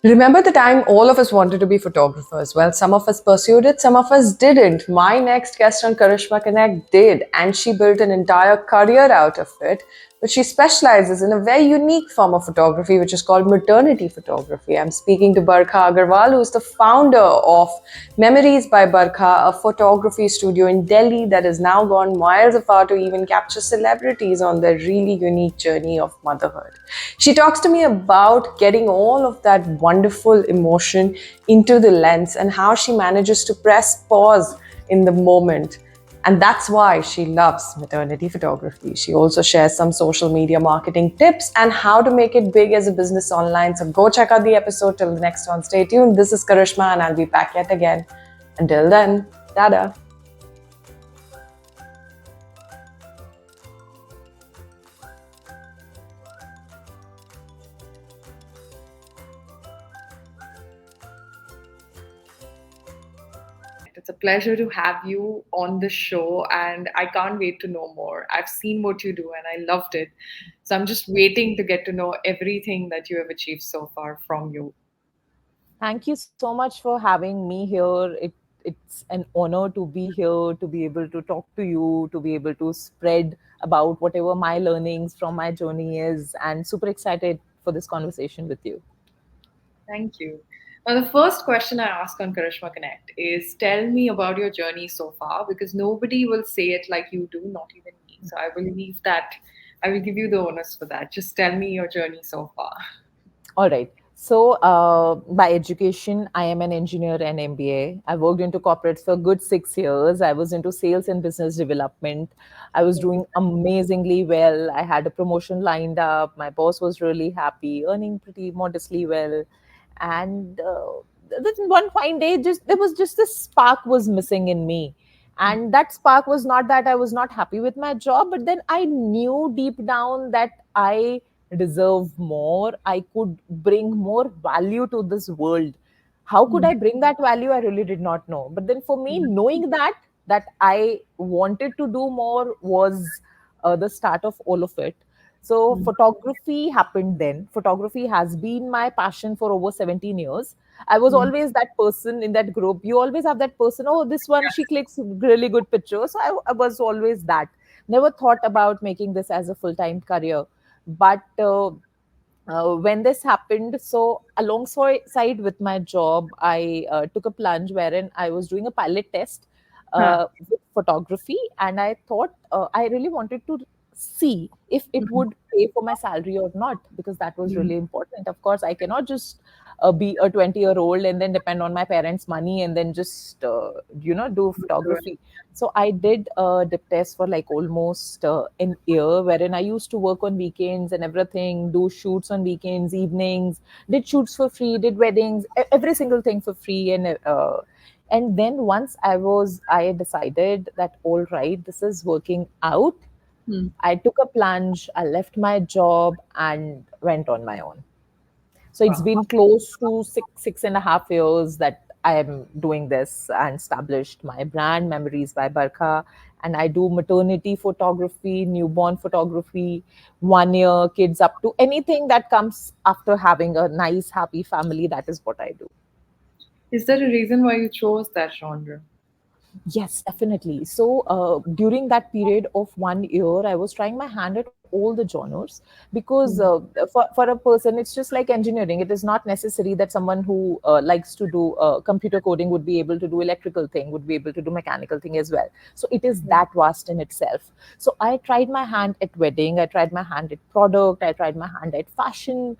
Remember the time all of us wanted to be photographers? Well, some of us pursued it, some of us didn't. My next guest on Karishma Connect did, and she built an entire career out of it. But she specializes in a very unique form of photography, which is called maternity photography. I'm speaking to Barkha Agarwal, who is the founder of Memories by Barkha, a photography studio in Delhi that has now gone miles afar to even capture celebrities on their really unique journey of motherhood. She talks to me about getting all of that wonderful emotion into the lens and how she manages to press pause in the moment. And that's why she loves maternity photography. She also shares some social media marketing tips and how to make it big as a business online. So go check out the episode. Till the next one, stay tuned. This is Karishma, and I'll be back yet again. Until then, tada. It's a pleasure to have you on the show, and I can't wait to know more. I've seen what you do, and I loved it. So I'm just waiting to get to know everything that you have achieved so far from you. Thank you so much for having me here. It's an honor to be here, to be able to talk to you, to be able to spread about whatever my learnings from my journey is, and super excited for this conversation with you. Thank you. Now, the first question I ask on Karishma Connect is tell me about your journey so far because nobody will say it like you do, not even me. So I will leave that, I will give you the onus for that. Just tell me your journey so far. All right. So, by education, I am an engineer and MBA. I worked into corporates for a good 6 years. I was into sales and business development. I was doing amazingly well. I had a promotion lined up. My boss was really happy, earning pretty modestly well. And then one fine day, just there was just this spark was missing in me. And that spark was not that I was not happy with my job, but then I knew deep down that I deserve more. I could bring more value to this world. How could I bring that value? I really did not know. But then for me, knowing that I wanted to do more was the start of all of it. So photography happened then. Photography has been my passion for over 17 years. I was always that person in that group. You always have that person, oh, this one, she clicks really good pictures. So I was always that. Never thought about making this as a full time career. But when this happened, so alongside with my job, I took a plunge wherein I was doing a pilot test Huh. with photography, and I thought I really wanted to see if it would pay for my salary or not, because that was really important. Of course, I cannot just be a 20-year-old and then depend on my parents' money and then just do photography. So I did a dip test for like almost an year, wherein I used to work on weekends and everything, do shoots on weekends, evenings, did shoots for free, did weddings, every single thing for free, and then once I decided that all right, this is working out. Hmm. I took a plunge, I left my job and went on my own. So it's Wow. been close to 6.5 years that I am doing this and established my brand, Memories by Barkha. And I do maternity photography, newborn photography, 1 year, kids up to anything that comes after having a nice, happy family. That is what I do. Is there a reason why you chose that genre? Yes, definitely. So during that period of 1 year, I was trying my hand at all the genres because for a person, it's just like engineering. It is not necessary that someone who likes to do computer coding would be able to do electrical thing, would be able to do mechanical thing as well. So it is that vast in itself. So I tried my hand at wedding, I tried my hand at product, I tried my hand at fashion.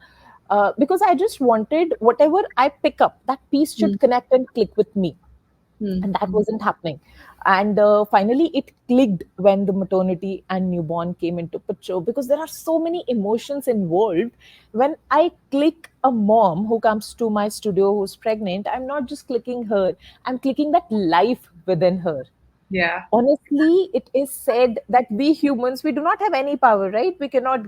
Because I just wanted whatever I pick up, that piece Hmm. should connect and click with me, Hmm. and that wasn't happening. And finally it clicked when the maternity and newborn came into picture, because there are so many emotions involved. When I click a mom who comes to my studio who's pregnant, I'm not just clicking her, I'm clicking that life within her. Yeah. Honestly, it is said that we humans, we do not have any power, right? We cannot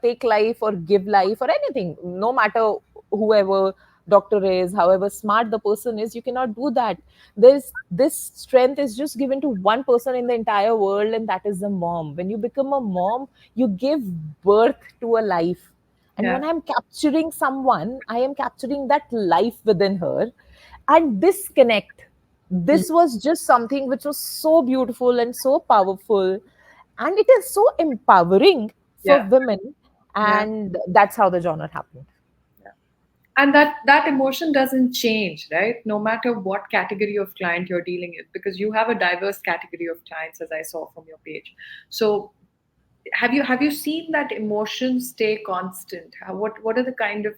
take life or give life or anything, no matter whoever doctor is, however smart the person is, you cannot do that. There's this strength is just given to one person in the entire world, and that is the mom. When you become a mom, you give birth to a life. And Yeah. when I'm capturing someone, I am capturing that life within her. And this connect, Mm. this was just something which was so beautiful and so powerful. And it is so empowering for Yeah. women. Yeah. And that's how the genre happened. Yeah. And that emotion doesn't change, right? No matter what category of client you're dealing with, because you have a diverse category of clients, as I saw from your page. So have you seen that emotion stay constant? What are the kind of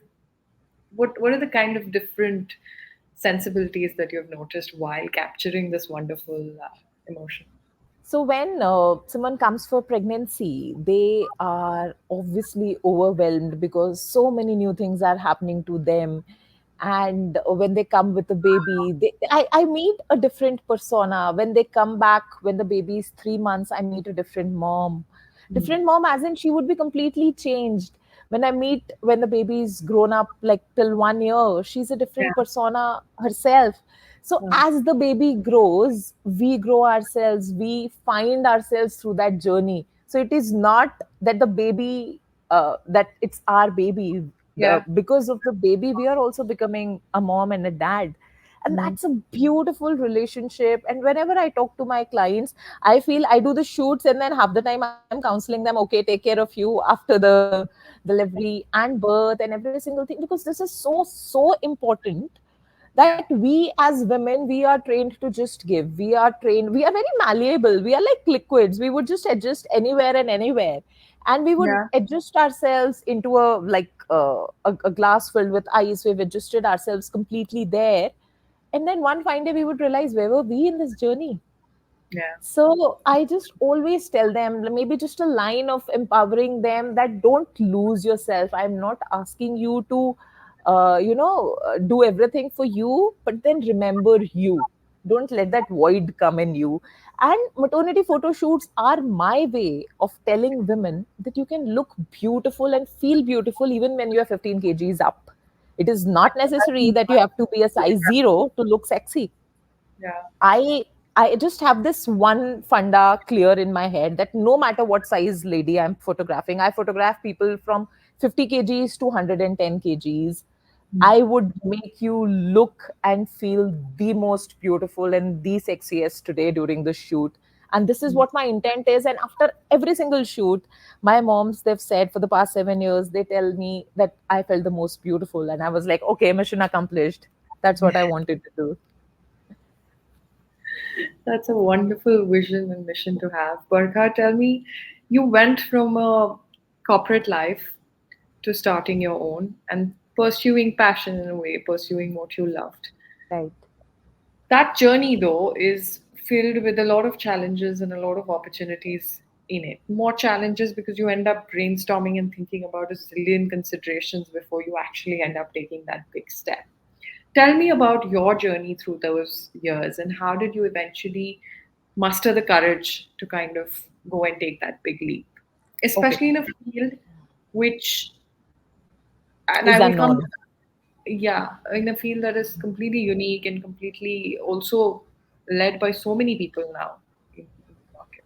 what are the kind of different sensibilities that you've noticed while capturing this wonderful emotion? So when someone comes for pregnancy, they are obviously overwhelmed because so many new things are happening to them. And when they come with a baby, I meet a different persona. When they come back, when the baby is 3 months, I meet a different mom. Mm. Different mom, as in she would be completely changed. When I meet when the baby is grown up, like till 1 year, she's a Yeah. different persona herself. So Yeah. as the baby grows, we grow ourselves, we find ourselves through that journey. So it is not that the baby, that it's our baby. Yeah. Because of the baby, we are also becoming a mom and a dad. And Mm. that's a beautiful relationship. And whenever I talk to my clients, I feel I do the shoots, and then half the time I'm counseling them, okay, take care of you after the delivery and birth and every single thing, because this is so important that Yeah. we as women, we are trained to just give. We are trained, we are very malleable, we are like liquids, we would just adjust anywhere and anywhere. And we would Yeah. adjust ourselves into a like a glass filled with ice. We've adjusted ourselves completely there, and then one fine day we would realize, where were we in this journey? Yeah. So I just always tell them, maybe just a line of empowering them, that don't lose yourself. I'm not asking you to, do everything for you, but then remember you. Don't let that void come in you. And maternity photo shoots are my way of telling women that you can look beautiful and feel beautiful even when you are 15 kgs up. It is not necessary that you have to be a size zero to look sexy. Yeah. I I just have this one funda clear in my head that no matter what size lady I'm photographing, I photograph people from 50 kgs to 110 kgs. Mm. I would make you look and feel the most beautiful and the sexiest today during the shoot. And this is Mm. what my intent is. And after every single shoot, my moms, they've said for the past 7 years, they tell me that I felt the most beautiful. And I was like, okay, mission accomplished. That's what I wanted to do. That's a wonderful vision and mission to have. Barkha, tell me, you went from a corporate life to starting your own and pursuing passion in a way, pursuing what you loved. Right. That journey, though, is filled with a lot of challenges and a lot of opportunities in it. More challenges because you end up brainstorming and thinking about a zillion considerations before you actually end up taking that big step. Tell me about your journey through those years and how did you eventually muster the courage to kind of go and take that big leap, Okay. especially in a field which, and I Is will come to unknown. that, yeah, in a field that is completely unique and completely also led by so many people now in the market.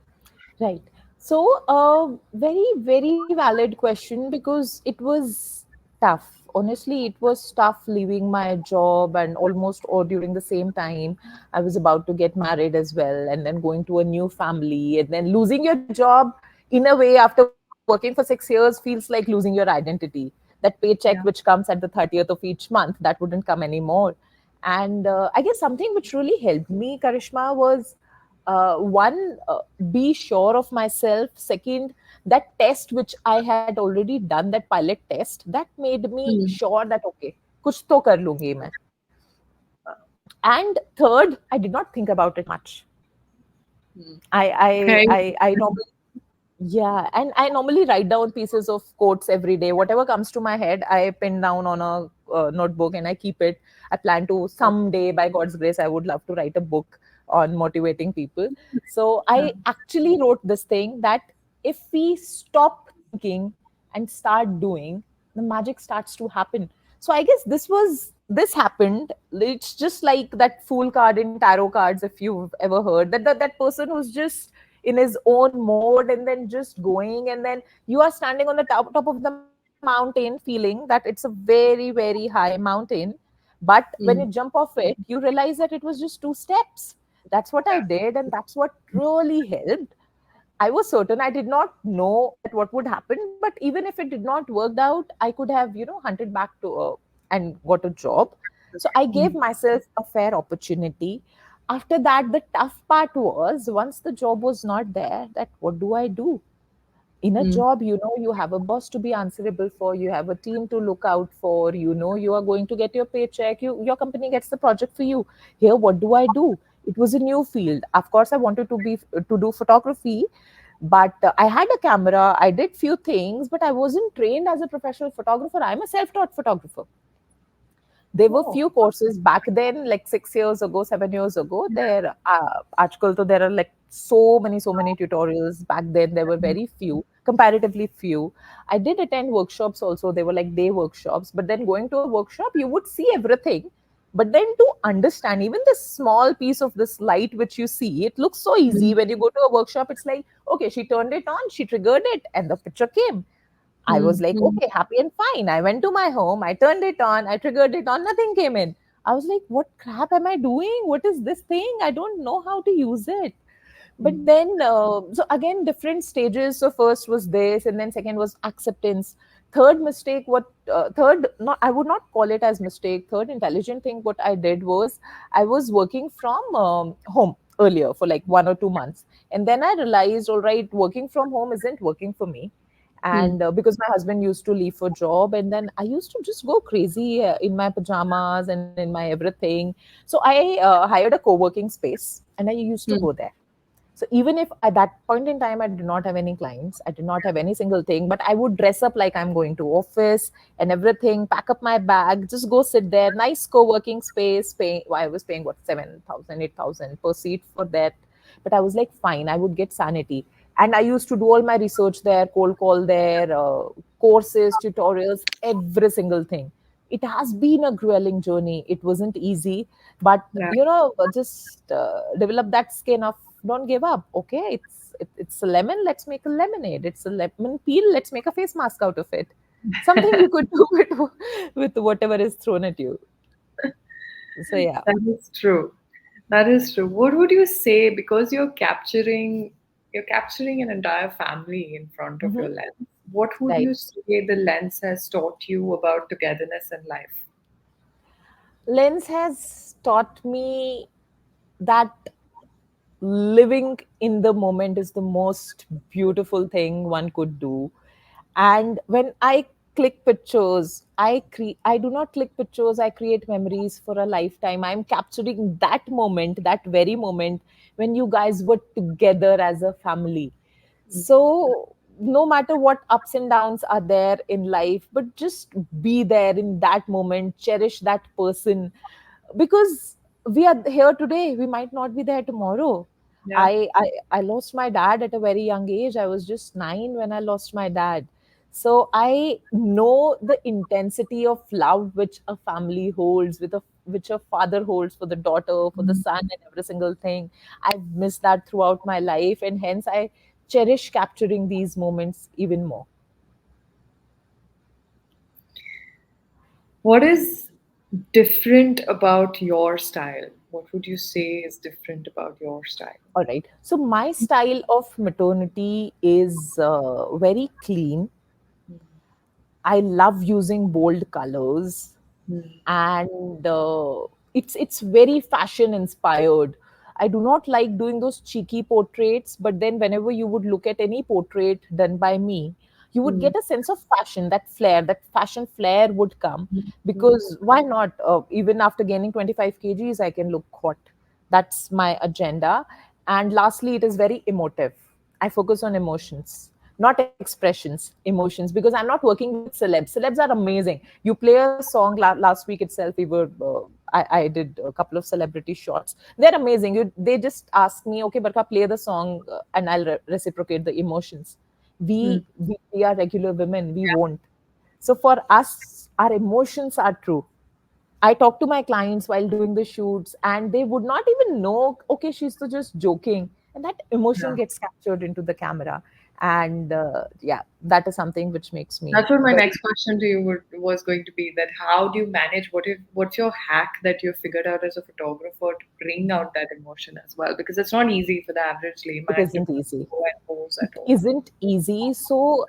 Right. So, very, very valid question, because it was tough. Honestly, it was tough leaving my job, and almost or during the same time, I was about to get married as well, and then going to a new family, and then losing your job in a way after working for 6 years feels like losing your identity. That paycheck which Yeah. comes at the 30th of each month, that wouldn't come anymore. And I guess something which really helped me, Karishma, was one, be sure of myself. Second, that test which I had already done, that pilot test, that made me Hmm. sure that okay, kuch to kar lungi main. And third, I did not think about it much. Hmm. I I Okay. I I normally, yeah, and I normally write down pieces of quotes every day. Whatever comes to my head, I pin down on a notebook and I keep it. I plan to someday, by God's grace, I would love to write a book on motivating people. So I actually wrote this thing that if we stop thinking and start doing, the magic starts to happen. So I guess this happened. It's just like that fool card in tarot cards, if you've ever heard that person who's just in his own mode and then just going, and then you are standing on the top of the mountain, mountain feeling that it's a very, very high mountain. But when Mm. you jump off it, you realize that it was just 2 steps. That's what I did, and that's what really helped. I was certain, I did not know that what would happen, but even if it did not work out, I could have, hunted back to and got a job. So I gave Mm. myself a fair opportunity. After that, the tough part was once the job was not there, that what do I do? In a Mm. job, you have a boss to be answerable for, you have a team to look out for, you are going to get your paycheck, your company gets the project for you. Here, what do I do? It was a new field. Of course, I wanted to do photography, but I had a camera, I did few things, but I wasn't trained as a professional photographer. I'm a self-taught photographer. There were Oh. few courses back then, like 6 years ago, 7 years ago. There, आजकल तो there are like so many tutorials. Back then, there were very few, comparatively few. I did attend workshops also. They were like day workshops. But then going to a workshop, you would see everything. But then to understand even this small piece of this light which you see, it looks so easy. Mm. When you go to a workshop, it's like, okay, she turned it on, she triggered it, and the picture came. I was Mm. like, Mm. okay, happy and fine. I went to my home, I turned it on, I triggered it on, nothing came in. I was like, what crap am I doing? What is this thing? I don't know how to use it. But Mm. then, so again, different stages. So first was this, and then second was acceptance. Third mistake, third, not, I would not call it as mistake. Third intelligent thing, what I did was I was working from home earlier for like 1 or 2 months. And then I realized, all right, working from home isn't working for me. Mm. And because my husband used to leave for job, and then I used to just go crazy in my pajamas and in my everything. So I hired a co-working space, and I used to go Mm. there. So even if at that point in time I did not have any clients, I did not have any single thing, but I would dress up like I'm going to office and everything, pack up my bag, just go sit there, nice co-working space. I was paying what, 7,000, 8,000 per seat for that. But I was like, fine, I would get sanity. And I used to do all my research there, cold call there, courses, tutorials, every single thing. It has been a grueling journey. It wasn't easy, but Yeah. just develop that skin of don't give up. Okay, it's a lemon, let's make a lemonade. It's a lemon peel, let's make a face mask out of it. Something you could do with whatever is thrown at you. So yeah. That is true. That is true. What would you say, because you're capturing an entire family in front of your Mhm. lens. What would Right. you say the lens has taught you about togetherness and life? Lens has taught me that living in the moment is the most beautiful thing one could do. And when I click pictures, I do not click pictures, I create memories for a lifetime. I'm capturing that moment, that very moment when you guys were together as a family. So no matter what ups and downs are there in life, but just be there in that moment, cherish that person, because we are here today, we might not be there tomorrow. Yeah. I lost my dad at a very young age. I was just 9 when I lost my dad. So I know the intensity of love which a family holds, which a father holds for the daughter, for the son, and every single thing. I've missed that throughout my life, and hence I cherish capturing these moments even more. What is different about your style? What would you say is different about your style? All right. So my style of maternity is very clean. I love using bold colors, Mm. and it's very fashion inspired. I do not like doing those cheeky portraits, but then whenever you would look at any portrait done by me, you would Mm. get a sense of fashion, that flair, that fashion flair would come. Mm. Because why not? Even after gaining 25 kgs, I can look hot. That's my agenda. And lastly, it is very emotive. I focus on emotions, not expressions, emotions, because I'm not working with celebs. Celebs are amazing. You play a song. Last week itself, I did a couple of celebrity shots. They're amazing. They just ask me, okay, Barkha, play the song, and I'll reciprocate the emotions. Mm. We are regular women. We won't. So for us, our emotions are true. I talk to my clients while doing the shoots, and they would not even know, okay, she's just joking. And that emotion Yeah. gets captured into the camera. And yeah, that is something which makes me That's what my very. next question to you was going to be, that how do you manage, what's your hack that you figured out as a photographer to bring out that emotion as well? Because it's not easy for the average It layman to isn't easy. go and pose It at home. isn't easy. So,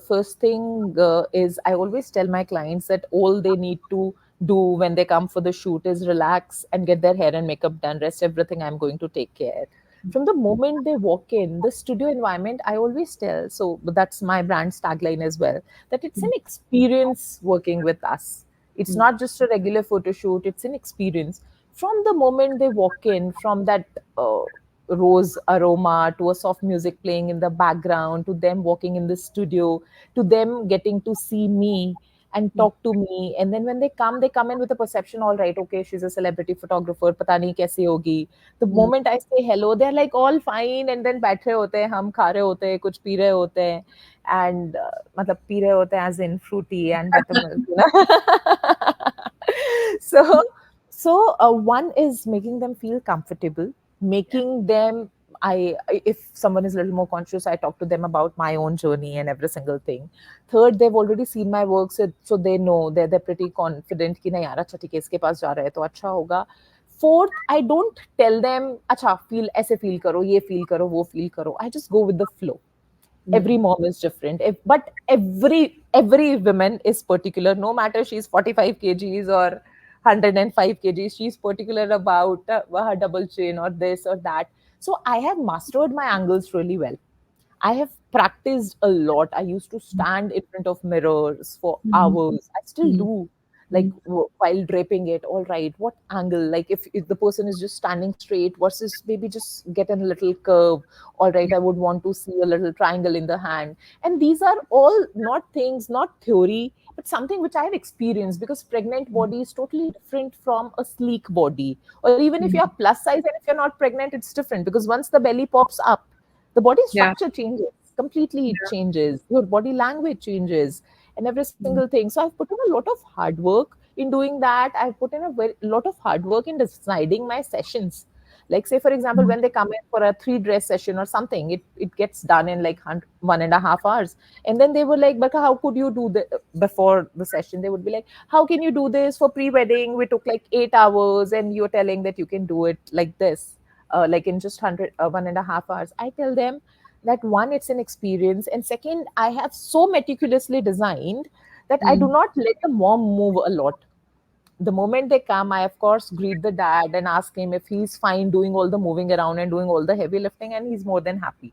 first thing is I always tell my clients that all they need to do when they come for the shoot is relax and get their hair and makeup done. Rest everything I'm going to take care. From the moment they walk in, the studio environment, I always tell, so that's my brand's tagline as well, that it's an experience working with us. It's Mm, not just a regular photo shoot, it's an experience. From the moment they walk in, from that rose aroma to a soft music playing in the background, to them walking in the studio, to them getting to see me and mm, talk to me. And then when they come in with a perception, all right, okay, she's a celebrity photographer, pata nahi kaise hogi. The mm. moment I say hello, they're like all fine, and then बैठ रहे होते हैं, हम खा रहे होते हैं, कुछ पी रहे होते हैं, and मतलब पी रहे होते हैं as in fruity and buttermilk, you know. so one is making them feel comfortable, Yeah. making them, if someone is a little more conscious, I talk to them about my own journey and every single thing. Third, they've already seen my work, so they know, they're pretty confident कि नहीं यार अच्छा ठीक है इसके पास जा रहा है तो अच्छा होगा. Fourth, I don't tell them अच्छा feel ऐसे feel करो, ये feel करो, वो feel करो. I just go with the flow. Every Mm. mom is different, but every woman is particular, no matter she's 45 kgs or 105 kgs, she's particular about her double chin or this or that. So I have mastered my angles really well. I have practiced a lot. I used to stand in front of mirrors for Mm. hours. I still Mm. do. Like Mm. while draping it, all right, what angle? Like if the person is just standing straight versus maybe just get a little curve. All right, I would want to see a little triangle in the hand. And these are all not things, not theory, but something which I have experienced, because pregnant body is totally different from a sleek body. Or even if you're Mm. plus size and if you're not pregnant, it's different, because once the belly pops up, the body Yeah. structure changes completely. It Yeah. changes, your body language changes, and every single Mm. thing. So I've put in a lot of hard work in doing that. I've put in a lot of hard work in deciding my sessions. Like, say for example, Mm. when they come in for a 3 dress session or something, it gets done in like 1.5 hours. And then they were like, but how could you do the before the session, they would be like, how can you do this for pre-wedding, we took like 8 hours, and you're telling that you can do it like this, like in just 1.5 hours. I tell them that one, it's an experience, and second, I have so meticulously designed that I do Mm. not let the mom move a lot. The moment they come, I of course greet the dad and ask him if he's fine doing all the moving around and doing all the heavy lifting, and he's more than happy.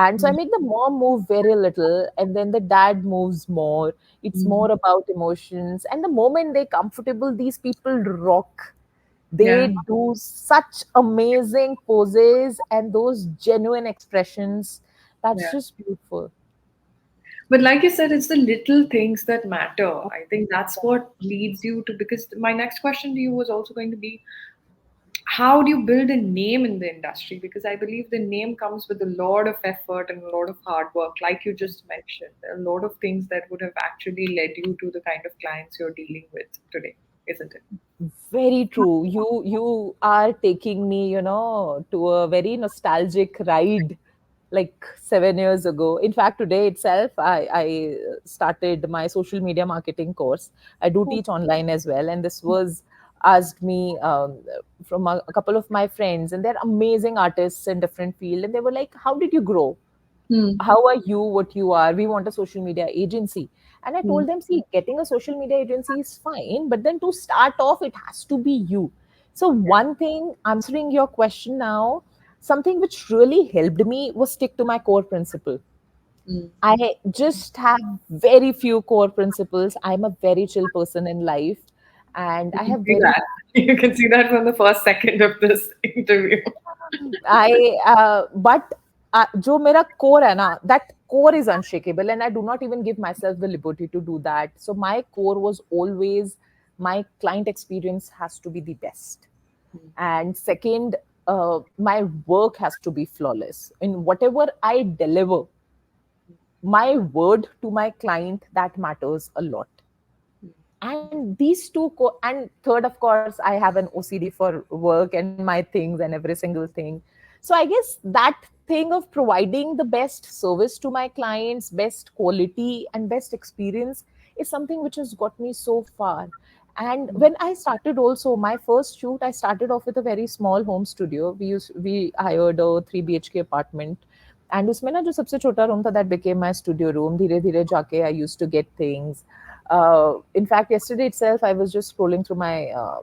And so I Mm. make the mom move very little, and then the dad moves more. It's Mm. more about emotions, and the moment they're comfortable, these people rock. They Yeah. do such amazing poses and those genuine expressions. That's Yeah. just beautiful. But like you said, it's the little things that matter. I think that's what leads you to, because my next question to you was also going to be, how do you build a name in the industry? Because I believe the name comes with a lot of effort and a lot of hard work, like you just mentioned. There are a lot of things that would have actually led you to the kind of clients you're dealing with today, isn't it? Very true. You are taking me, to a very nostalgic ride, like 7 years ago. In fact, today itself, I started my social media marketing course. I do teach online as well, and this was asked me from a couple of my friends, and they're amazing artists in different field, and they were like, "How did you grow? Hmm. How are you what you are? We want a social media agency." And I Hmm. told them, see, getting a social media agency is fine, but then to start off, it has to be you. So one thing, answering your question now, something which really helped me was stick to my core principle. Hmm. I just have very few core principles. I'm a very chill person in life, and You I can have see very that. You can see that from the first second of this interview. but जो मेरा core है ना, that core is unshakable, and I do not even give myself the liberty to do that. So my core was always, my client experience has to be the best, and second, my work has to be flawless in whatever I deliver. My word to my client, that matters a lot. And these and third, of course, I have an OCD for work and my things and every single thing. So I guess that thing of providing the best service to my clients, best quality and best experience is something which has got me so far. And when I started also my first shoot, I started off with a very small home studio. We hired a 3 BHK apartment, and उसमें ना जो सबसे छोटा room था that became my studio room. धीरे धीरे जाके I used to get things. In fact, yesterday itself, I was just scrolling through my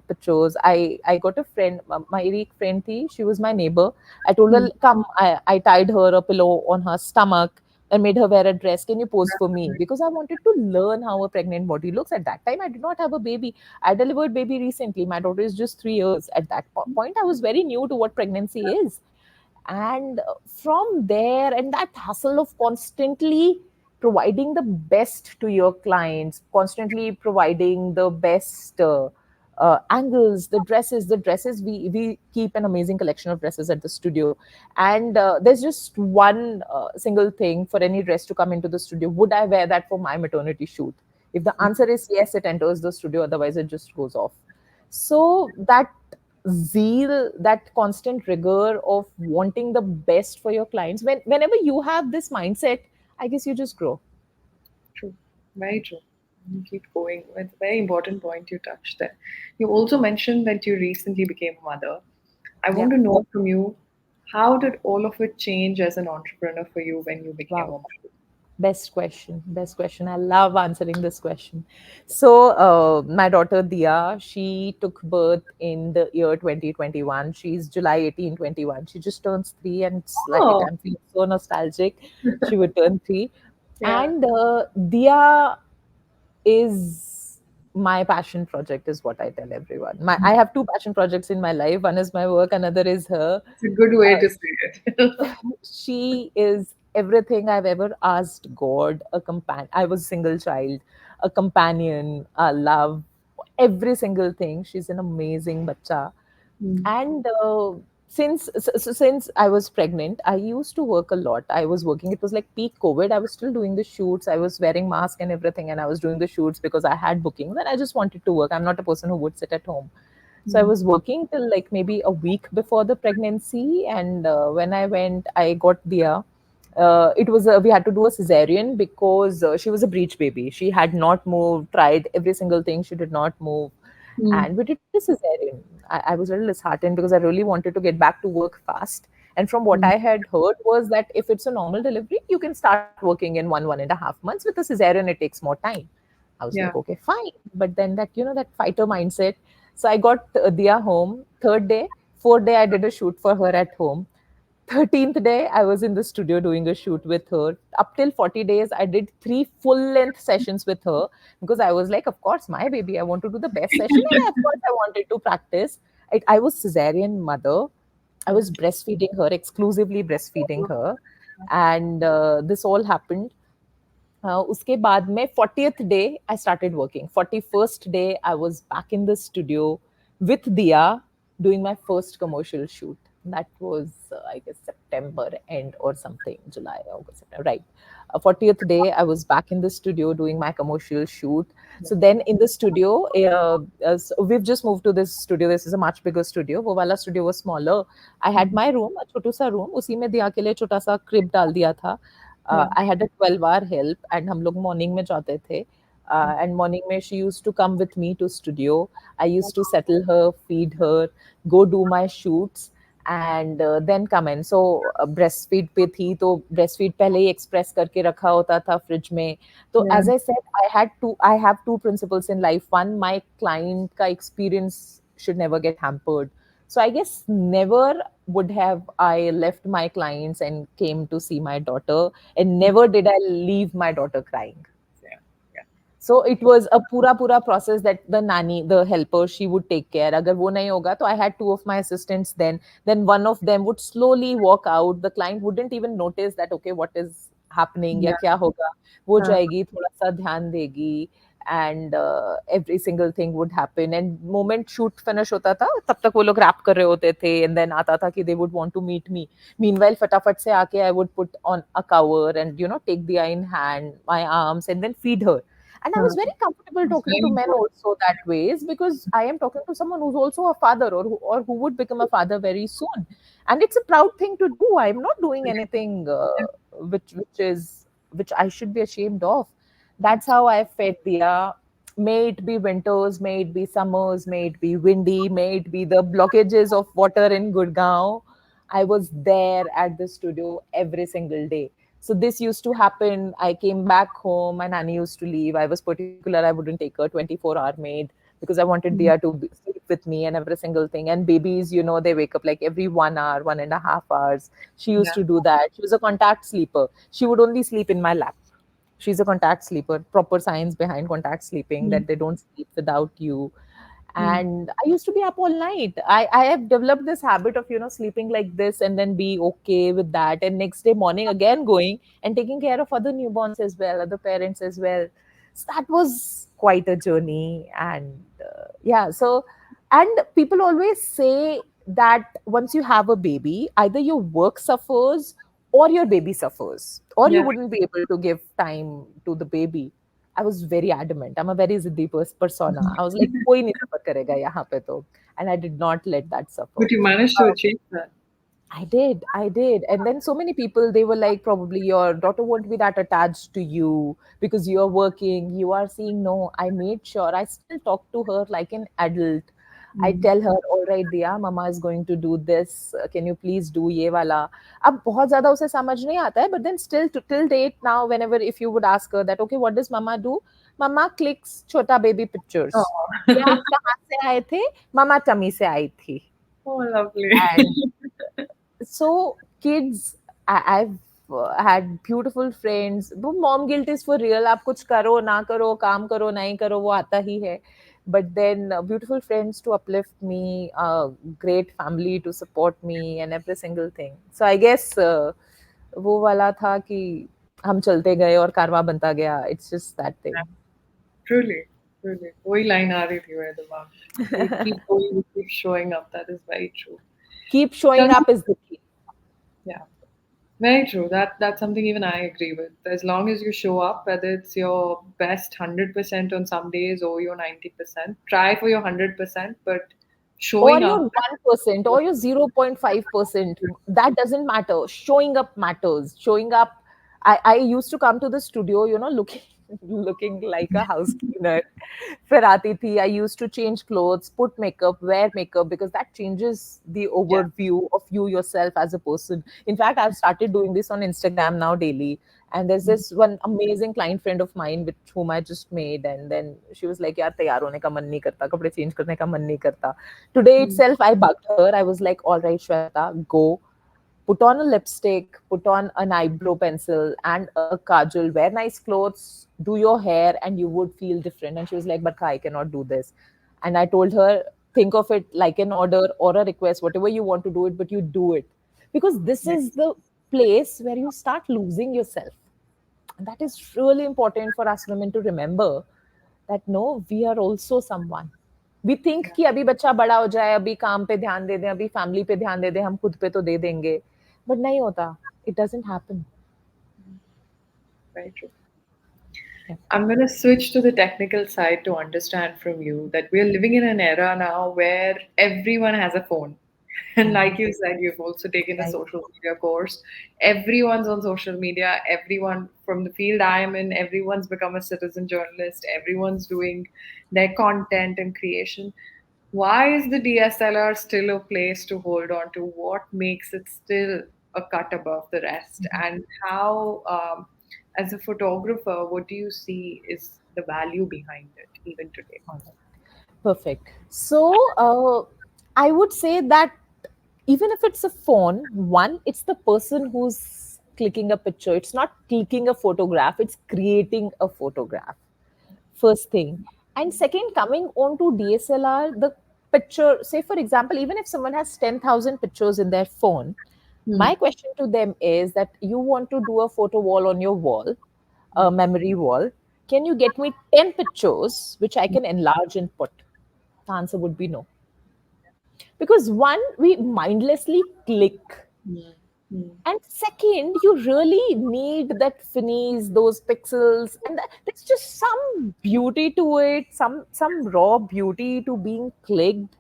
pictures. I got a friend, my एक friend थी. She was my neighbor. I told her, come. I tied her a pillow on her stomach and made her wear a dress. Can you pose for me? Because I wanted to learn how a pregnant body looks. At that time, I did not have a baby. I delivered baby recently. My daughter is just 3 years. At that point, I was very new to what pregnancy is. And from there, and that hustle of constantly providing the best to your clients, constantly providing the best angles, the dresses, we keep an amazing collection of dresses at the studio. And there's just one single thing for any dress to come into the studio: would I wear that for my maternity shoot? If the answer is yes, it enters the studio, otherwise it just goes off. So that zeal, that constant rigor of wanting the best for your clients, whenever you have this mindset, I guess you just grow. True, very true. You keep going. It's a very important point you touched there. You also mentioned that you recently became a mother. I want Yeah. to know from you, how did all of it change as an entrepreneur for you when you became a Wow. mother? Best question. Best question. I love answering this question. So, my daughter Dia, she took birth in the year 2021. She's July 18, 21. She just turns 3, and it's like Oh, I'm feeling so nostalgic. She would turn 3. yeah. And Dia is my passion project, is what I tell everyone. I have two passion projects in my life. One is my work, another is her. It's a good way Uh, to say it. she is everything I've ever asked God. A companion. I was single child, a companion, a love, every single thing. She's an amazing bacha. Mm, And since I was pregnant, I used to work a lot. I was working. It was like peak COVID. I was still doing the shoots. I was wearing mask and everything, and I was doing the shoots because I had bookings and I just wanted to work. I'm not a person who would sit at home. So I mm, was working till like maybe a week before the pregnancy, and when I went, I got Dia. It was we had to do a cesarean because she was a breech baby. She had not moved, tried every single thing. She did not move, mm, and we did a cesarean. I was a little disheartened because I really wanted to get back to work fast. And from what mm. I had heard was that if it's a normal delivery, you can start working in 1.5 months. With a cesarean, it takes more time. I was like, Yeah. okay, fine. But then that, that fighter mindset. So I got Dia home. Third day, fourth day, I did a shoot for her at home. 13th day, I was in the studio doing a shoot with her. Up till 40 days, I did 3 full-length sessions with her because I was like, of course, my baby, I want to do the best session. And of course, I wanted to practice. I was cesarean mother. I was breastfeeding her, exclusively breastfeeding her. And this all happened. उसके बाद में 40th day I started working. 41st day I was back in the studio with Dia doing my first commercial shoot. That was I guess September end or something, July, August, September, right. 40th day I was back in the studio doing my commercial shoot. So then in the studio, so we've just moved to this studio. This is a much bigger studio. वो वाला studio was smaller. I had my room, a छोटू सा room. उसी में दिया के लिए छोटा सा crib डाल दिया था. Yeah. I had a 12-hour help, and हम लोग morning में जाते थे. And morning में she used to come with me to studio. I used to settle her, feed her, go do my shoots, and then come in. So breastfeed पे थी तो breastfeed पहले ही express करके रखा होता था fridge में. तो Yeah. as I said, I have two principles in life. One, my client का experience should never get hampered. So I guess never would have I left my clients and came to see my daughter, and never did I leave my daughter crying. Yeah. Yeah. So it was a pura process that the nanny, the helper, she would take care. अगर वो नहीं होगा, तो I had two of my assistants then. Then one of them would slowly walk out. The client wouldn't even notice that, okay, what is happening या Yeah. क्या होगा. वो Uh, जाएगी, थोड़ा सा ध्यान देगी, and every single thing would happen. And moment shoot finish होता था, तब तक वो लोग rap कर रहे होते थे. And then आता था कि they would want to meet me. Meanwhile, फटाफट से आके I would put on a cover and take the eye in hand, my arms, and then feed her. And I was Uh, very comfortable it's talking very to men important. also that ways, because I am talking to someone who's also a father, or who would become a father very soon. And it's a proud thing to do. I'm not doing anything Yeah. which I should be ashamed of. That's how I fed Dia. May it be winters, may it be summers, may it be windy, may it be the blockages of water in Gurgaon. I was there at the studio every single day. So this used to happen. I came back home, my nanny used to leave. I was particular, I wouldn't take a 24-hour maid because I wanted Mm. Dia to sleep with me and every single thing. And babies, they wake up like every 1 hour, 1.5 hours. She used Yeah. to do that. She was a contact sleeper. She would only sleep in my lap. She's a contact sleeper. Proper science behind contact sleeping, Mm. that they don't sleep without you. Mm. And I used to be up all night. I have developed this habit of sleeping like this and then be okay with that, and next day morning again going and taking care of other newborns as well, other parents as well. So that was quite a journey. And yeah, so, and people always say that once you have a baby, either your work suffers or your baby suffers, or you Yeah. wouldn't be able to give time to the baby. I was very adamant. I'm a very ziddi persona. I was like, koi nahi suffer karega yahan pe to. And I did not let that suffer. But you managed to achieve that. I did. And then so many people, they were like, probably your daughter won't be that attached to you because you're working, you are seeing. No, I made sure I still talk to her like an adult. I Mm. tell her, all right, Diya, mama is going to do this. Can you please do ये वाला? अब बहुत ज़्यादा उसे समझ नहीं आता है, but then still till date now, whenever if you would ask her that, okay, what does mama do? Mama clicks छोटा baby pictures. Oh. ये आप कहाँ से आए थे? ममा टमी से आई थी. Oh, lovely. And so kids, I've had beautiful friends. वो mom guilt is for real. आप कुछ करो ना करो, काम करो नहीं करो, वो आता ही है. But then beautiful friends to uplift me, great family to support me, and every single thing. So I guess वो वाला था कि हम चलते गए और कारवां बनता गया. It's just that thing. Yeah. Truly, truly. वही line आ रही थी मेरे दिमाग में. You keep going, you keep showing up. That is very true. Keep showing Tell me, up is the key. yeah. Very true. That's something even I agree with. As long as you show up, whether it's your best 100% on some days or your 90%, try for your 100%, but Or showing your up. 1% or your 0.5%, that doesn't matter. Showing up matters. Showing up, I used to come to the studio, looking looking like a house cleaner. फिर आती थी. I used to change clothes, put makeup, wear makeup, because that changes the Yeah. overview of you yourself as a person. In fact, I've started doing this on Instagram now daily. And there's this one amazing client friend of mine with whom I just made, and then she was like, "यार तैयार होने का मन नहीं करता, कपड़े change करने का मन नहीं करता." Today Mm. itself, I bugged her. I was like, "All right, Shweta, go. Put on a lipstick, put on an eyebrow pencil and a kajal, wear nice clothes, do your hair, and you would feel different." And she was like, "Barkha, I cannot do this." And I told her, think of it like an order or a request, whatever you want to do it, but you do it. Because this Yeah. is the place where you start losing yourself. And that is really important for us women to remember, that no, we are also someone. We think Yeah. कि अभी बच्चा बड़ा हो जाए, अभी काम पे ध्यान दे दें, अभी फैमिली पे ध्यान दे दें, हम खुद पे तो दे देंगे. But नहीं होता. It doesn't happen. Very true. Yeah. I'm going to switch to the technical side to understand from you that we're living in an era now where everyone has a phone. And Mhm. like you said, you've also taken a Right. social media course. Everyone's on social media. Everyone from the field I am in, everyone's become a citizen journalist. Everyone's doing their content and creation. Why is the DSLR still a place to hold on to? What makes it still a cut above the rest? And how, as a photographer, what do you see is the value behind it even today? All right. Perfect. So, I would say that even if it's a phone, one, it's the person who's clicking a picture. It's not clicking a photograph, it's creating a photograph. First thing. And second, coming on to DSLR, the picture, say for example, even if someone has 10,000 pictures in their phone, Hmm. my question to them is that you want to do a photo wall on your wall, a memory wall. Can you get me 10 pictures which I can enlarge and put? The answer would be no. Because one, we mindlessly click. Hmm. Mm. And second, you really need that finish, those pixels, and there's just some beauty to it, some raw beauty to being clicked.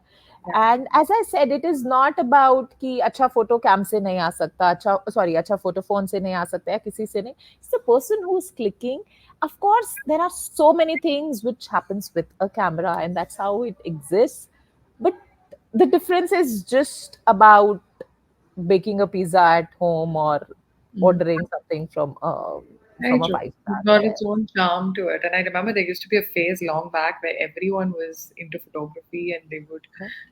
Yeah. And as I said, it is not about कि अच्छा photo cam से नहीं आ सकता, अच्छा sorry अच्छा photo phone से नहीं आ सकता है किसी से नहीं. It's the person who's clicking. Of course, there are so many things which happens with a camera, and that's how it exists. But the difference is just about baking a pizza at home or Mm. ordering something Very from a true. five It's star got there. its own charm to it. And I remember there used to be a phase long back where everyone was into photography and they would,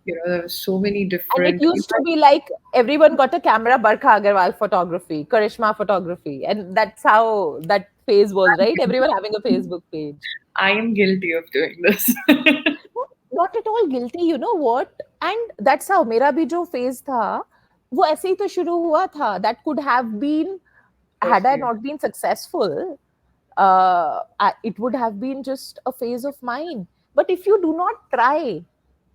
there were so many And it different. used to be like everyone got a camera, Barkha Agarwal photography, Karishma photography. And that's how that phase was, right? Everyone having a Facebook page. I am guilty of doing this. Not at all guilty, you know what? And that's how मेरा भी जो phase था, वो ऐसे ही तो शुरू हुआ था. That could have been, had I Firstly. not been successful, it would have been just a phase of mine. But if you do not try,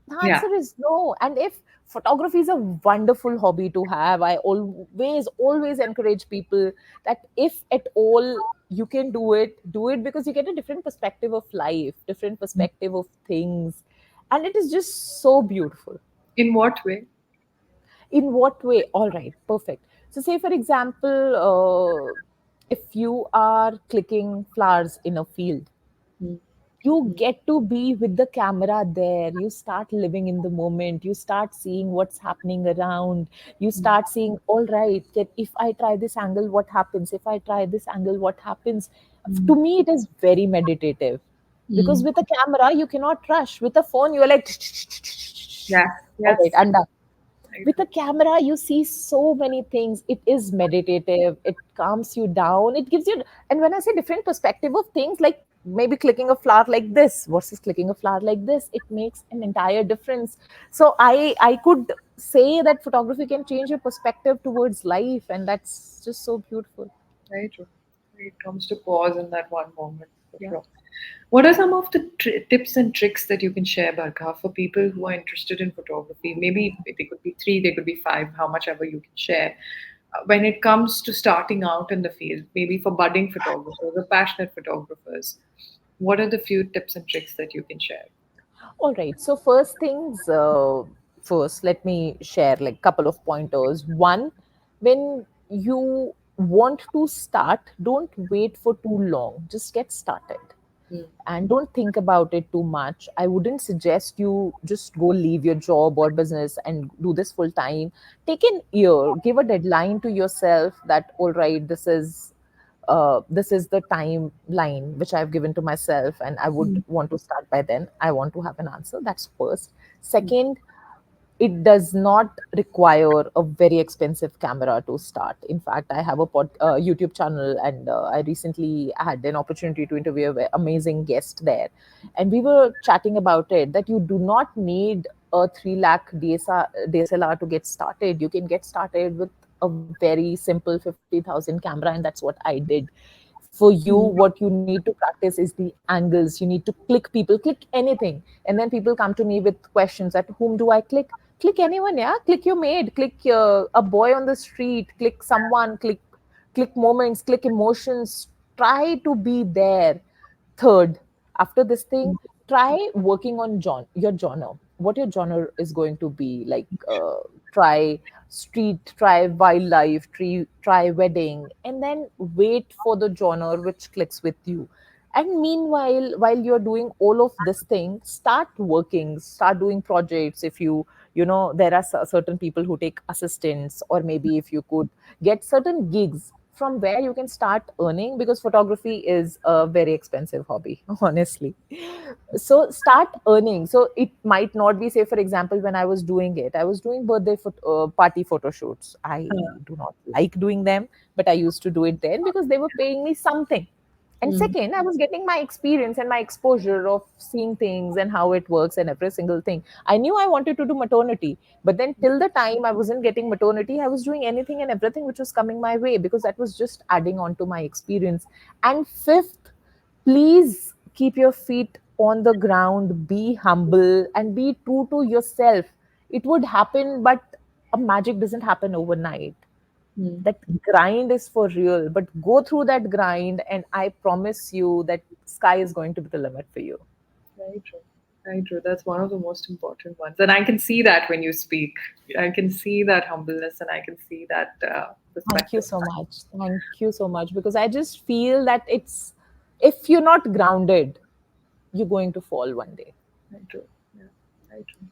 the Yeah. answer is no. And if photography is a wonderful hobby to have, I always encourage people that if at all you can do it because you get a different perspective of life, different perspective of things. And it is just so beautiful. In what way? In what way? All right, perfect. So, say for example, if you are clicking flowers in a field, Mm. you get to be with the camera there. You start living in the moment. You start seeing what's happening around. You Mm. start seeing, all right, that if I try this angle, what happens? If I try this angle, what happens? Mm. To me, it is very meditative because Mm. with a camera, you cannot rush. With a phone, you're like, Yes, all right, yes. and done. Very With true. a camera you see so many things. It is meditative, it calms you down, it gives you, and when I say different perspective of things, like maybe clicking a flower like this versus clicking a flower like this, it makes an entire difference. So I could say that photography can change your perspective towards life, and that's just so beautiful. Very true. It comes to pause in that one moment for Yeah. sure. What are some of the tips and tricks that you can share, Barkha, for people who are interested in photography? Maybe they could be three, they could be five, how much ever you can share. When it comes to starting out in the field, maybe for budding photographers or passionate photographers, what are the few tips and tricks that you can share? All right. So first things first, let me share like couple of pointers. One, when you want to start, don't wait for too long. Just get started Mm. and don't think about it too much. I wouldn't suggest you just go leave your job or business and do this full time. Take an year, give a deadline to yourself that all right, this is the timeline which I've given to myself, and I would Mm. want to start by then. I want to have an answer. That's first. Mm. Second, it does not require a very expensive camera to start. In fact, I have a YouTube channel, and I recently had an opportunity to interview an amazing guest there. And we were chatting about it that you do not need a 3 lakh DSLR to get started. You can get started with a very simple 50,000 camera, and that's what I did. For you, Mm. what you need to practice is the angles. You need to click people, click anything, and then people come to me with questions at whom do I click. Click anyone, yeah, click your maid, click a boy on the street, click someone, click moments, click emotions, try to be there. Third, after this thing, try working on your genre. What your genre is going to be like. Try street, try wildlife, try wedding, and then wait for the genre which clicks with you. And meanwhile, while you're doing all of this thing, start working, start doing projects. If there are certain people who take assistants, or maybe if you could get certain gigs from where you can start earning, because photography is a very expensive hobby honestly. So start earning. So it might not be, say for example, when I was doing it, I was doing party photo shoots. I Uh, do not like doing them, but I used to do it then because they were paying me something. And mm. second, I was getting my experience and my exposure of seeing things and how it works and every single thing. I knew I wanted to do maternity, but then till the time I wasn't getting maternity, I was doing anything and everything which was coming my way because that was just adding on to my experience. And fifth, please keep your feet on the ground, be humble, and be true to yourself. It would happen, but a magic doesn't happen overnight. Hmm. That grind is for real, but go through that grind, and I promise you that sky is going to be the limit for you. Very true. Very true. That's one of the most important ones. And I can see that when you speak. I can see that humbleness and I can see that Thank you perspective. so much. Thank you so much. Because I just feel that it's, if you're not grounded, you're going to fall one day. Very true. Yeah. Very true.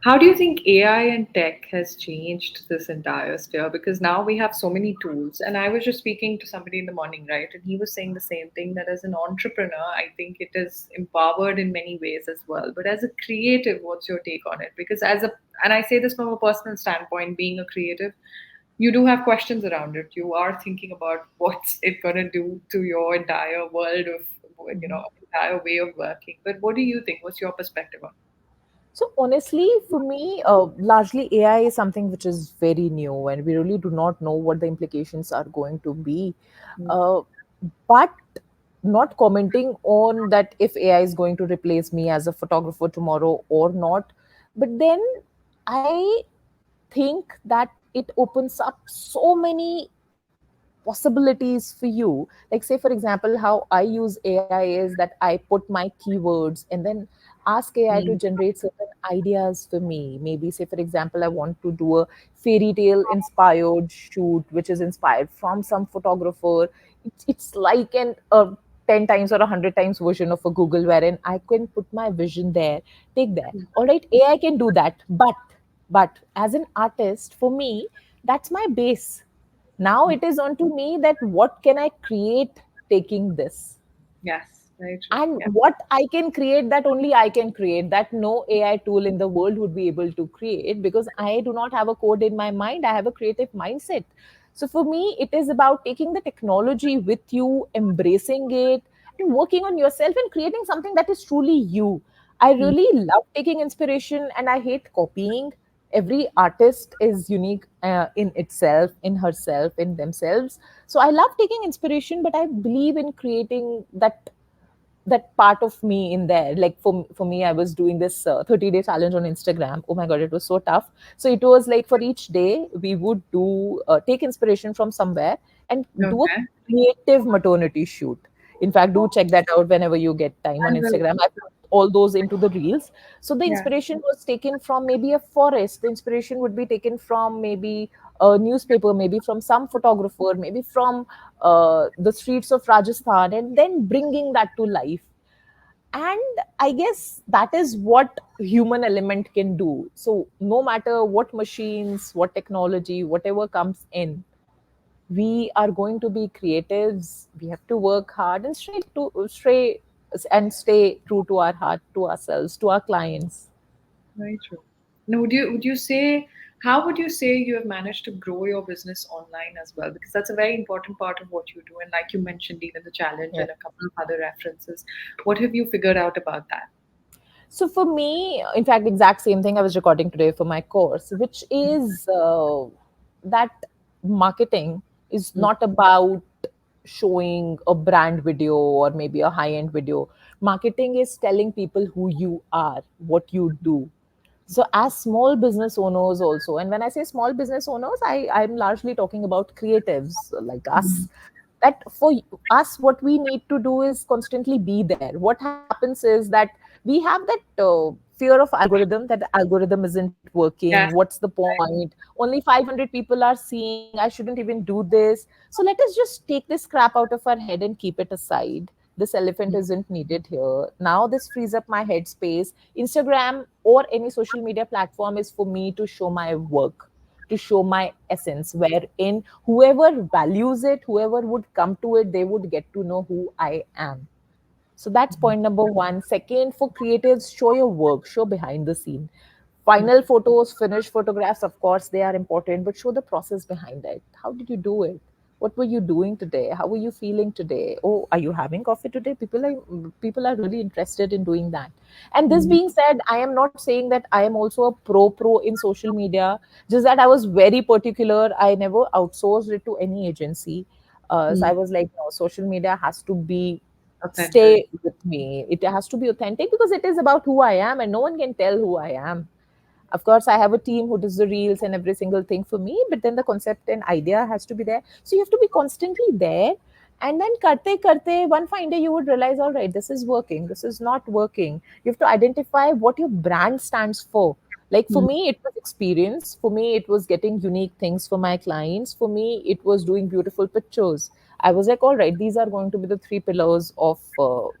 How do you think AI and tech has changed this entire sphere? Because now we have so many tools. And I was just speaking to somebody in the morning, right? And he was saying the same thing, that as an entrepreneur, I think it is empowered in many ways as well. But as a creative, what's your take on it? Because and I say this from a personal standpoint, being a creative, you do have questions around it. You are thinking about what's it going to do to your entire world of, entire way of working. But what do you think? What's your perspective on So honestly, for me, largely AI is something which is very new, and we really do not know what the implications are going to be. it? Uh, but not commenting on that if AI is going to replace me as a photographer tomorrow or not. But then I think that it opens up so many possibilities for you. Like, say, for example, how I use AI is that I put my keywords and then ask AI to Mm. generate certain ideas for me. Maybe, say, for example, I want to do a fairy tale inspired shoot, which is inspired from some photographer. It's like an 10 times or 100 times version of a Google, wherein I can put my vision there, take there. All right, AI can do that. But as an artist, for me, that's my base. Now it is on to me that what can I create taking this, Yes, very true. and Yeah. what I can create, that only I can create, that no AI tool in the world would be able to create, because I do not have a code in my mind, I have a creative mindset. So for me, it is about taking the technology with you, embracing it, and working on yourself and creating something that is truly you. I Mm. really love taking inspiration and I hate copying. Every artist is unique in itself, in herself, in themselves. So I love taking inspiration, but I believe in creating that part of me in there. Like, for me, I was doing this 30-day challenge on Instagram. Oh my god, it was so tough. So it was like, for each day we would do take inspiration from somewhere and do a Okay. creative maternity shoot. In fact, do Oh, check that out whenever you get time on I will. Instagram. I put all those into the reels. So the Yeah. inspiration was taken from maybe a forest, the inspiration would be taken from maybe a newspaper, maybe from some photographer, maybe from the streets of Rajasthan, and then bringing that to life. And I guess that is what human element can do. So no matter what machines, what technology, whatever comes in, we are going to be creatives. We have to work hard and stay true to our heart, to ourselves, to our clients. Very true. Now, would you say, how would you say you have managed to grow your business online as well? Because that's a very important part of what you do. And like you mentioned, even the challenge Yeah. and a couple of other references. What have you figured out about that? So for me, in fact, exact same thing I was recording today for my course, which is that marketing is Mm. not about showing a brand video or maybe a high end video. Marketing is telling people who you are, what you do. So as small business owners also, and when I say small business owners, I'm largely talking about creatives like us, that for us, what we need to do is constantly be there. What happens is that we have that fear of algorithm, that the algorithm isn't working, Yes. what's the point, only 500 people are seeing, I shouldn't even do this. So let us just take this crap out of our head and keep it aside. This elephant isn't needed here. Now this frees up my headspace. Instagram or any social media platform is for me to show my work, to show my essence, wherein whoever values it, whoever would come to it, they would get to know who I am. So that's point number one. Second, for creatives, show your work, show behind the scene. Final photos, finished photographs, of course, they are important, but show the process behind it. How did you do it? What were you doing today? How were you feeling today? Oh, are you having coffee today? People are really interested in doing that. And this Mhm. being said, I am not saying that I am also a pro in social media. Just that I was very particular. I never outsourced it to any agency. So I Mm. was like, no, social media has to be Authentic. stay with me. It has to be authentic because it is about who I am, and no one can tell who I am. Of course, I have a team who does the reels and every single thing for me, but then the concept and idea has to be there. So you have to be constantly there. And then karte karte, one fine day you would realize, all right, this is working, this is not working. You have to identify what your brand stands for. Like for Mm. me, it was experience. For me, it was getting unique things for my clients. For me, it was doing beautiful pictures. I was like, all right, these are going to be the three pillars of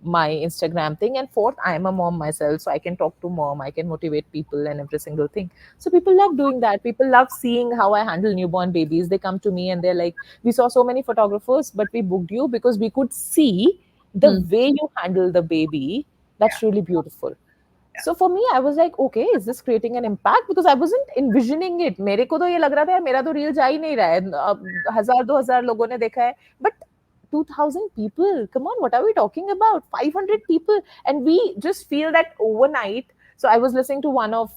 my Instagram thing. And fourth, I am a mom myself, so I can talk to mom, I can motivate people and every single thing. So people love doing that. People love seeing how I handle newborn babies. They come to me and they're like, we saw so many photographers, but we booked you because we could see the Mm. way you handle the baby. That's really beautiful. So for me, I was like, okay, is this creating an impact? Because I wasn't envisioning it. मेरे को तो ये लग रहा था यार मेरा तो रील जा ही नहीं रहा है. अब 1000 2000 लोगों ने देखा है. But 2000 people, come on, what are we talking about? 500 people, and we just feel that overnight. So I was listening to one of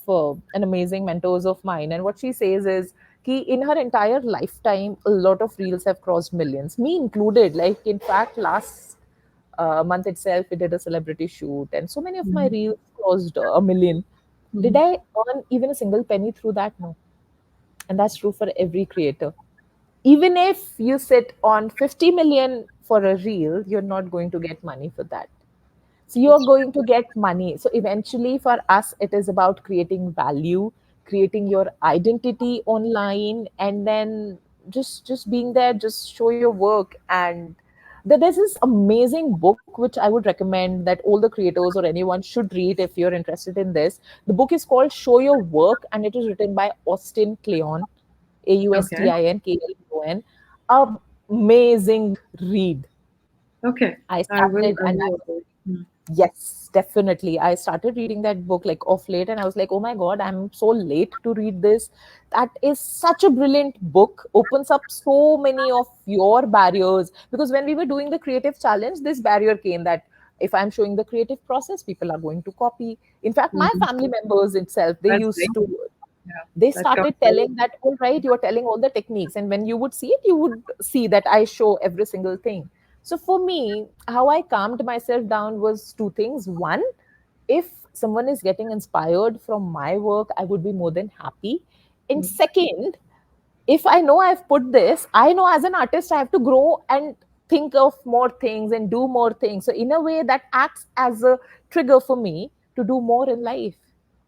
an amazing mentors of mine, and what she says is कि in her entire lifetime, a lot of reels have crossed millions, me included. Like in fact, last month itself, we did a celebrity shoot, and so many of my Mm. reels crossed a million. Did Mm. I earn even a single penny through that? No. And that's true for every creator. Even if you sit on 50 million for a reel, you're not going to get money for that. So you're That's going to get money. So eventually for us, it is about creating value, creating your identity online, and then just being there, just show your work. And there's this amazing book which I would recommend that all the creators or anyone should read if you're interested in this. The book is called Show Your Work, and it is written by Austin Kleon, okay. AUSTINKLEON. Amazing read. Okay. I I will. started I and will avoid. Mm. yes, definitely. I started reading that book like off late, and I was like, oh my God, I'm so late to read this. That is such a brilliant book, opens up so many of your barriers. Because when we were doing the creative challenge, this barrier came that if I'm showing the creative process, people are going to copy. In fact, my Mm. family members itself, they That's used very to, yeah. they That comes started very telling that, all right, you're telling all the techniques, and when you would see it, you would see that I show every single thing. So for me, how I calmed myself down was two things. One, if someone is getting inspired from my work, I would be more than happy. And mm. second, if I know I've put this, I know as an artist I have to grow and think of more things and do more things. So in a way that acts as a trigger for me to do more in life.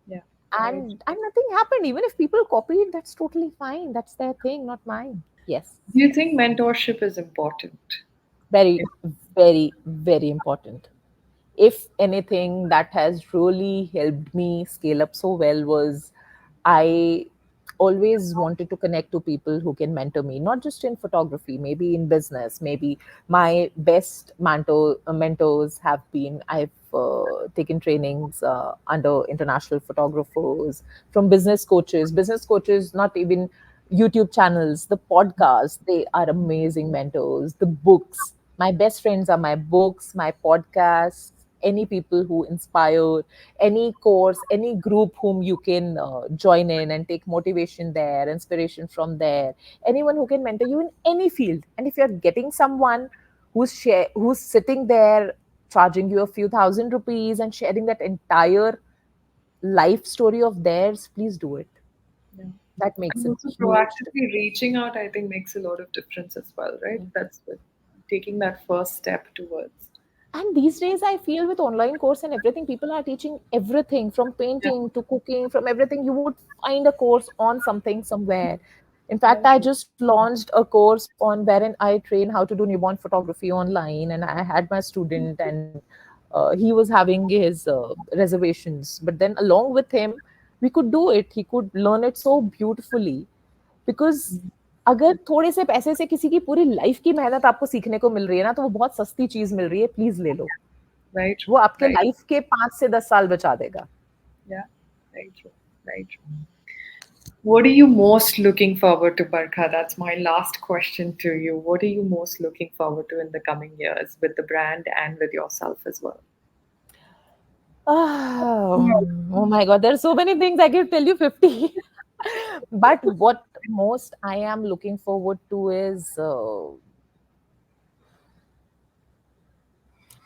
Yeah. Right. And nothing happened. Even if people copied, that's totally fine. That's their thing, not mine. Yes. Do you think mentorship is important? Very, very, very important. If anything that has really helped me scale up so well was I always wanted to connect to people who can mentor me, not just in photography, maybe in business. Maybe my best mentors have been I've taken trainings under international photographers, from business coaches, not even YouTube channels, the podcasts, they are amazing mentors. The books, my best friends are my books, my podcasts, any people who inspire, any course, any group whom you can join in and take motivation there, inspiration from there, anyone who can mentor you in any field. And if you're getting someone who's sitting there charging you a few thousand rupees and sharing that entire life story of theirs, please do it. Yeah. That makes And a also huge proactively reaching out, I think, makes a lot of difference as well, right? difference. That's what, taking that first step towards. And these days, I feel with online course and everything, people are teaching everything from Yeah. painting to cooking, from everything. You would find a course on something somewhere. In fact, Very I true. just launched a course on wherein I train how to do newborn photography online, and I had my student, and he was having his reservations. But then, along with him, we could do it. He could learn it so beautifully. Because अगर थोड़े से पैसे से किसी की पूरी life की मेहनत आपको सीखने को मिल रही है ना, तो वो बहुत सस्ती चीज़ मिल रही है, प्लीज़ ले लो। Very true. वो आपके Right. लाइफ के 5 से 10 साल बचा देगा। Yeah. Very true. Very true. What are you most looking forward to, Barkha? That's my last question to you. What are you most looking forward to in the coming years with the brand and with yourself as well? Oh my God, there are so many things I can tell you 50. But what most I am looking forward to is,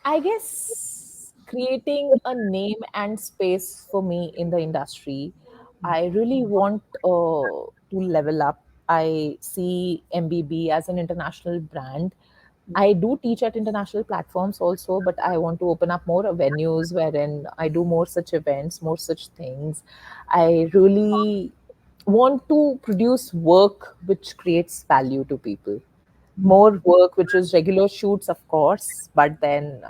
I guess, creating a name and space for me in the industry. I really want to level up. I see MBB as an international brand. I do teach at international platforms also, but I want to open up more venues wherein I do more such events, more such things. I really want to produce work which creates value to people. More work which is regular shoots, of course, but then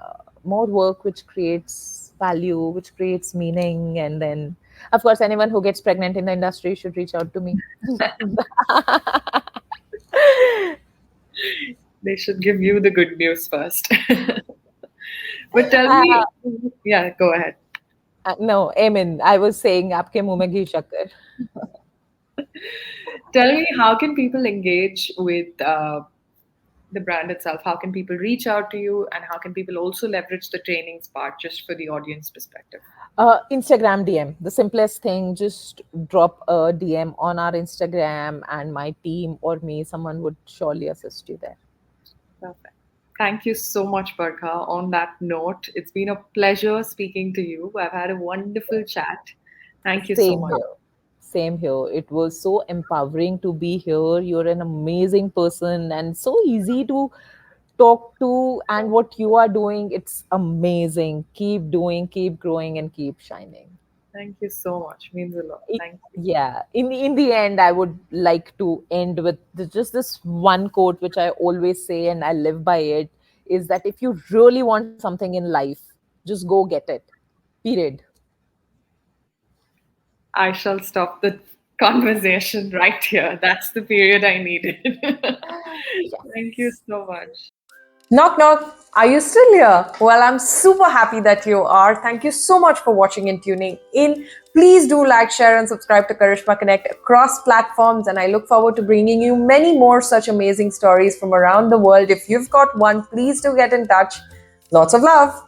more work which creates value, which creates meaning. And then, of course, anyone who gets pregnant in the industry should reach out to me. They should give you the good news first. But tell uh, me, yeah, go ahead. no, Amen. I was saying, आपके मुंह में घी शक्कर. Tell me, how can people engage with the brand itself? How can people reach out to you, and how can people also leverage the trainings part just for the audience perspective? Instagram DM, the simplest thing. Just drop a DM on our Instagram, and my team or me, someone would surely assist you there. Perfect. Thank you so much, Barkha. On that note, it's been a pleasure speaking to you. I've had a wonderful chat. Thank you so Same much. here. Same here. It was so empowering to be here. You're an amazing person and so easy to talk to. And what you are doing, it's amazing. Keep doing, keep growing, and keep shining. Thank you so much. Means a lot. It- Thank you. yeah. In the end, I would like to end with just this one quote, which I always say and I live by it, is that if you really want something in life, just go get it. Period. I shall stop the conversation right here. That's the period I needed. Thank you Yes. so much. Knock, knock. Are you still here? Well, I'm super happy that you are. Thank you so much for watching and tuning in. Please do like, share, and subscribe to Karishma Connect across platforms. And I look forward to bringing you many more such amazing stories from around the world. If you've got one, please do get in touch. Lots of love.